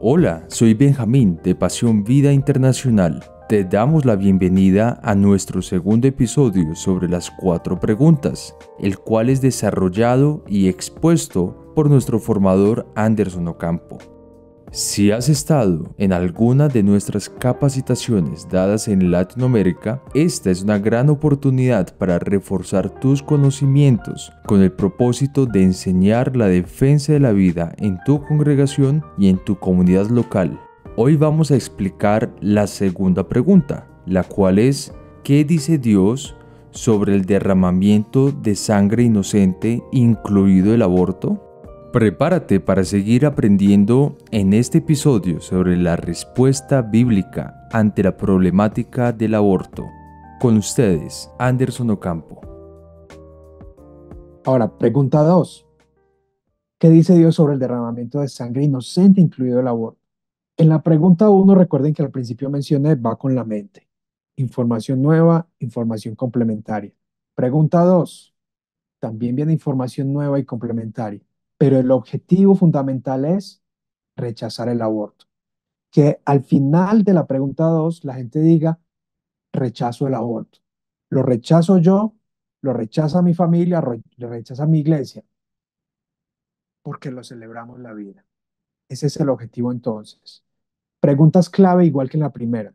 Hola, soy Benjamín de Pasión Vida Internacional. Te damos la bienvenida a nuestro segundo episodio sobre las 4 preguntas, el cual es desarrollado y expuesto por nuestro formador Anderson Ocampo. Si has estado en alguna de nuestras capacitaciones dadas en Latinoamérica, esta es una gran oportunidad para reforzar tus conocimientos con el propósito de enseñar la defensa de la vida en tu congregación y en tu comunidad local. Hoy vamos a explicar la segunda pregunta, la cual es: ¿qué dice Dios sobre el derramamiento de sangre inocente, incluido el aborto? Prepárate para seguir aprendiendo en este episodio sobre la respuesta bíblica ante la problemática del aborto. Con ustedes, Anderson Ocampo. Ahora, pregunta 2. ¿Qué dice Dios sobre el derramamiento de sangre inocente, incluido el aborto? En la pregunta 1, recuerden que al principio mencioné, va con la mente. Información nueva, información complementaria. Pregunta 2. También viene información nueva y complementaria, pero el objetivo fundamental es rechazar el aborto. Que al final de la pregunta 2 la gente diga, rechazo el aborto. Lo rechazo yo, lo rechaza mi familia, lo rechaza mi iglesia, porque lo celebramos la vida. Ese es el objetivo entonces. Preguntas clave igual que en la primera.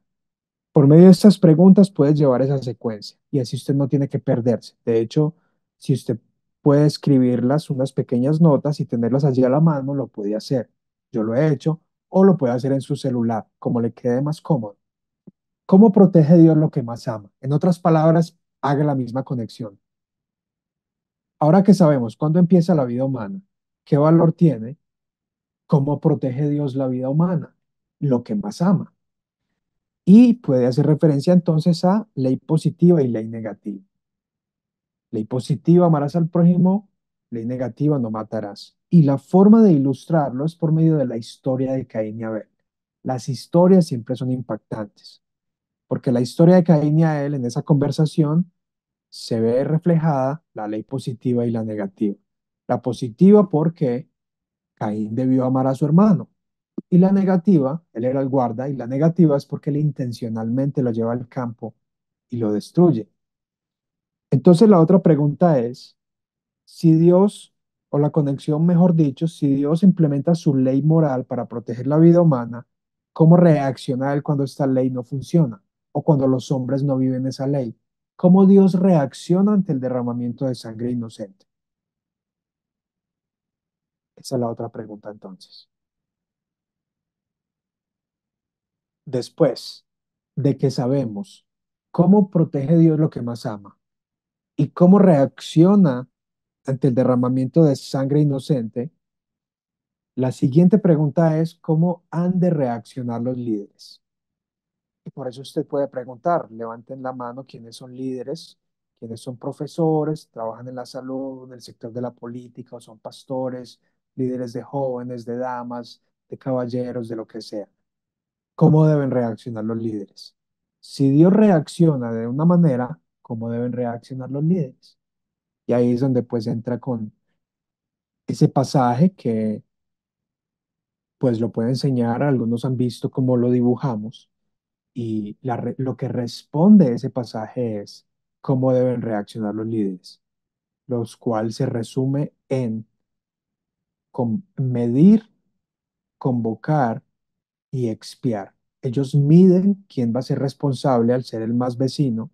Por medio de estas preguntas puedes llevar esa secuencia y así usted no tiene que perderse. De hecho, si usted puede escribirlas, unas pequeñas notas y tenerlas allí a la mano, lo puede hacer. Yo lo he hecho o lo puede hacer en su celular, como le quede más cómodo. ¿Cómo protege Dios lo que más ama? En otras palabras, haga la misma conexión. Ahora que sabemos cuándo empieza la vida humana, qué valor tiene, ¿cómo protege Dios la vida humana? Lo que más ama. Y puede hacer referencia entonces a ley positiva y ley negativa. Ley positiva, amarás al prójimo, ley negativa, no matarás. Y la forma de ilustrarlo es por medio de la historia de Caín y Abel. Las historias siempre son impactantes, porque la historia de Caín y Abel en esa conversación se ve reflejada la ley positiva y la negativa. La positiva porque Caín debió amar a su hermano. Y la negativa, él era el guarda, y la negativa es porque él intencionalmente lo lleva al campo y lo destruye. Entonces la otra pregunta es, si Dios, o la conexión mejor dicho, si Dios implementa su ley moral para proteger la vida humana, ¿cómo reacciona él cuando esta ley no funciona? O cuando los hombres no viven esa ley. ¿Cómo Dios reacciona ante el derramamiento de sangre inocente? Esa es la otra pregunta entonces. Después de que sabemos cómo protege Dios lo que más ama y cómo reacciona ante el derramamiento de sangre inocente, la siguiente pregunta es cómo han de reaccionar los líderes. Y por eso usted puede preguntar, levanten la mano quienes son líderes, quienes son profesores, trabajan en la salud, en el sector de la política, o son pastores, líderes de jóvenes, de damas, de caballeros, de lo que sea. ¿Cómo deben reaccionar los líderes? Si Dios reacciona de una manera, ¿cómo deben reaccionar los líderes? Y ahí es donde pues entra con ese pasaje que pues lo puede enseñar, algunos han visto cómo lo dibujamos y lo que responde ese pasaje es cómo deben reaccionar los líderes, los cuales se resume en medir, convocar y expiar. Ellos miden quién va a ser responsable al ser el más vecino.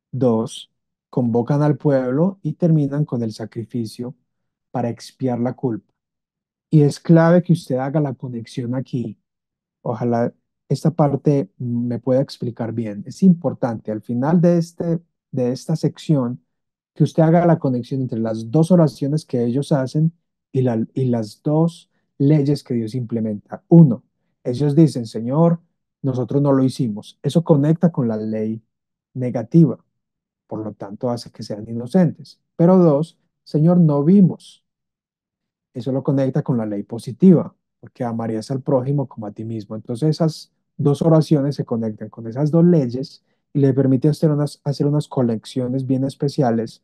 Dos, convocan al pueblo y terminan con el sacrificio para expiar la culpa. Y es clave que usted haga la conexión aquí. Ojalá esta parte me pueda explicar bien. Es importante al final de esta sección que usted haga la conexión entre las dos oraciones que ellos hacen y las dos leyes que Dios implementa. Uno, ellos dicen, Señor, nosotros no lo hicimos. Eso conecta con la ley negativa, por lo tanto hace que sean inocentes. Pero dos, Señor, no vimos. Eso lo conecta con la ley positiva, porque amarías al prójimo como a ti mismo. Entonces esas dos oraciones se conectan con esas dos leyes y le permite hacer unas colecciones bien especiales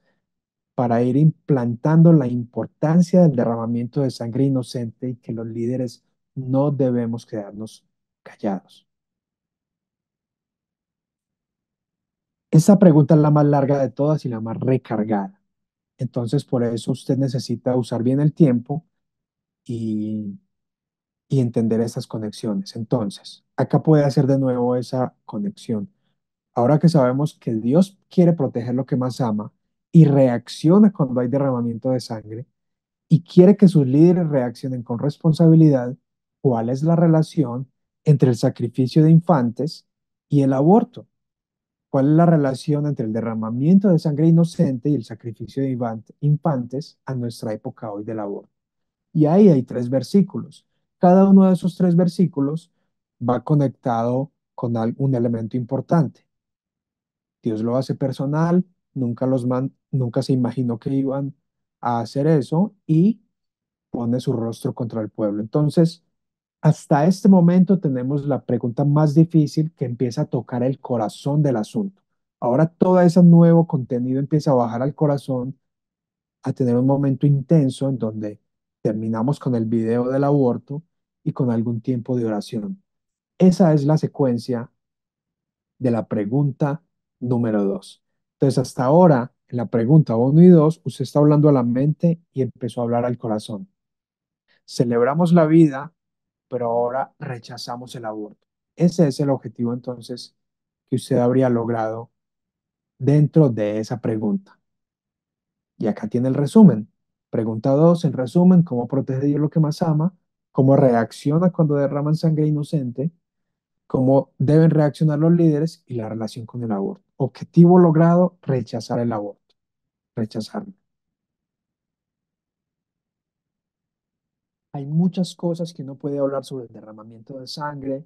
para ir implantando la importancia del derramamiento de sangre inocente y que los líderes no debemos quedarnos callados. Esta pregunta es la más larga de todas y la más recargada. Entonces, por eso usted necesita usar bien el tiempo y, y entender esas conexiones. Entonces, acá puede hacer de nuevo esa conexión. Ahora que sabemos que Dios quiere proteger lo que más ama y reacciona cuando hay derramamiento de sangre y quiere que sus líderes reaccionen con responsabilidad, ¿cuál es la relación entre el sacrificio de infantes y el aborto? ¿Cuál es la relación entre el derramamiento de sangre inocente y el sacrificio de infantes a nuestra época hoy del aborto? Y ahí hay tres versículos. Cada uno de esos tres versículos va conectado con un elemento importante. Dios lo hace personal, nunca se imaginó que iban a hacer eso y pone su rostro contra el pueblo. Entonces, hasta este momento tenemos la pregunta más difícil que empieza a tocar el corazón del asunto. Ahora todo ese nuevo contenido empieza a bajar al corazón, a tener un momento intenso en donde terminamos con el video del aborto y con algún tiempo de oración. Esa es la secuencia de la pregunta número 2. Entonces, hasta ahora, en la pregunta uno y 2, usted está hablando a la mente y empezó a hablar al corazón. Celebramos la vida, pero ahora rechazamos el aborto. Ese es el objetivo entonces que usted habría logrado dentro de esa pregunta. Y acá tiene el resumen. Pregunta 2, en resumen, ¿cómo protege Dios lo que más ama? ¿Cómo reacciona cuando derraman sangre inocente? ¿Cómo deben reaccionar los líderes? Y la relación con el aborto. Objetivo logrado, rechazar el aborto. Rechazarlo. Hay muchas cosas que uno puede hablar sobre el derramamiento de sangre,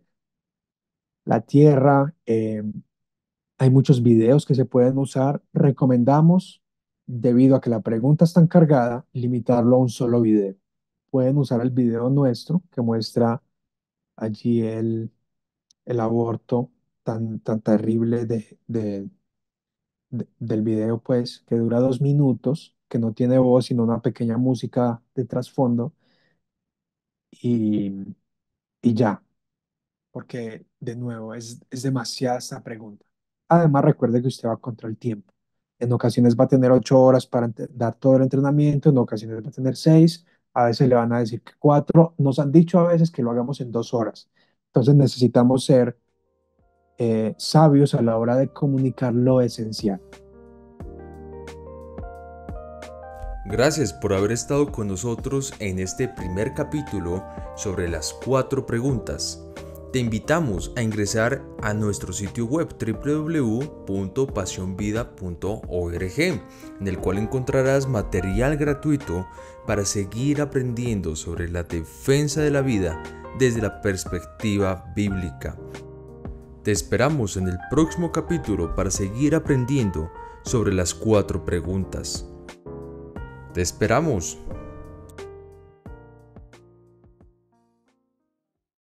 la tierra, hay muchos videos que se pueden usar. Recomendamos, debido a que la pregunta es tan cargada, limitarlo a un solo video. Pueden usar el video nuestro que muestra allí el aborto tan terrible del video, pues, que dura 2 minutos, que no tiene voz, sino una pequeña música de trasfondo y, y ya. Porque de nuevo es demasiada esta pregunta. Además, recuerde que usted va contra el tiempo. En ocasiones va a tener 8 horas para dar todo el entrenamiento, en ocasiones va a tener 6, a veces le van a decir que 4, nos han dicho a veces que lo hagamos en 2 horas. Entonces necesitamos ser sabios a la hora de comunicar lo esencial. Gracias por haber estado con nosotros en este primer capítulo sobre las 4 preguntas. Te invitamos a ingresar a nuestro sitio web www.pasionvida.org, en el cual encontrarás material gratuito para seguir aprendiendo sobre la defensa de la vida desde la perspectiva bíblica. Te esperamos en el próximo capítulo para seguir aprendiendo sobre las 4 preguntas. Te esperamos.